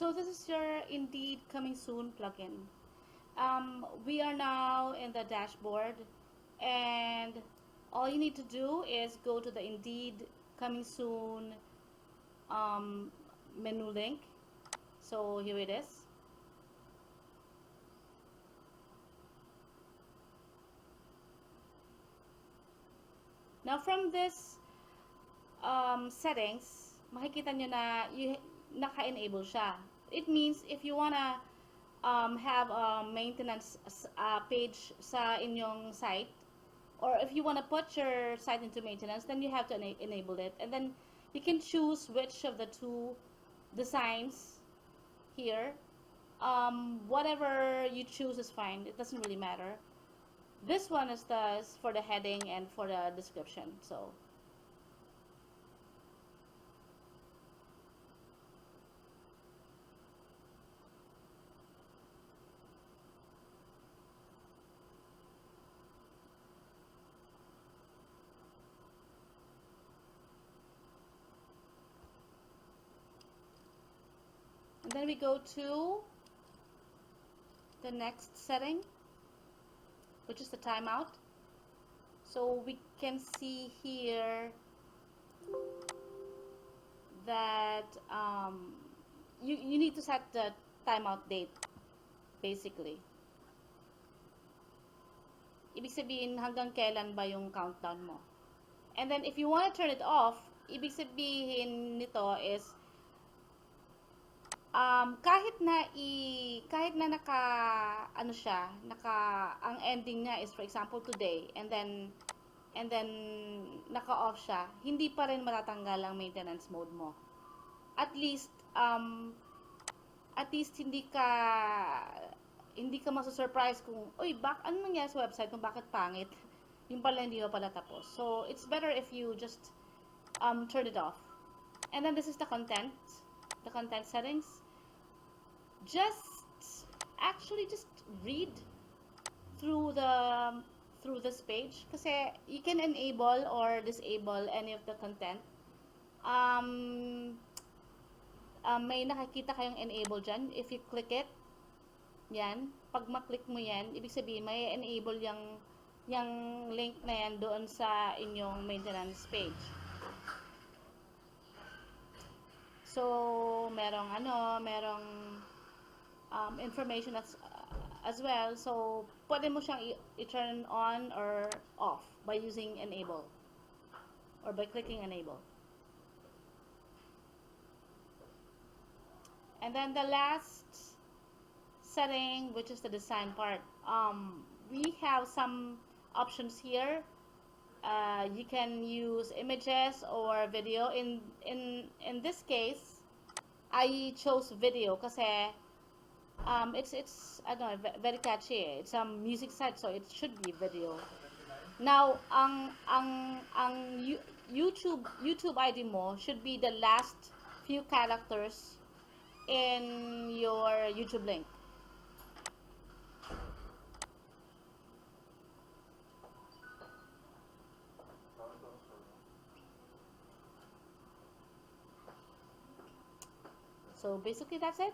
So this is your Indeed Coming Soon plugin. We are now in the dashboard, and all you need to do is go to the Indeed Coming Soon menu link. So here it is. Now from this settings, makikita nyo na naka-enable siya. It means if you wanna have a maintenance page sa inyong site, or if you wanna put your site into maintenance, then you have to enable it, and then you can choose which of the two designs here. Whatever you choose is fine. It doesn't really matter. This one is for the heading and for the description. So and then we go to the next setting, which is the timeout. So we can see here that you need to set the timeout date, basically. Ibig sabihin hanggang kailan ba yung countdown mo. And then if you want to turn it off, ibig sabihin nito is kahit na ang ending niya is for example today, and then naka-off siya, hindi pa rin matatanggal ang maintenance mode mo. At least hindi ka masusurprise kung, uy, ano nangyari sa website kung bakit pangit? Yung pala hindi pa pala tapos. So it's better if you just turn it off. And then this is the content settings. Just read through this page, kasi you can enable or disable any of the content. May nakikita kayong enable dyan. If you click it, yan, pag maklik mo yan, ibig sabihin may enable yung link na yan doon sa inyong maintenance page. So merong information as well. So pwede mo siyang i-turn on or off by using enable or by clicking enable. And then the last setting, which is the design part, we have some options here. You can use images or video. In this case, I chose video kasi it's I don't know, very catchy. It's a music site, so it should be video. Now, ang YouTube ID mo should be the last few characters in your YouTube link. So basically that's it.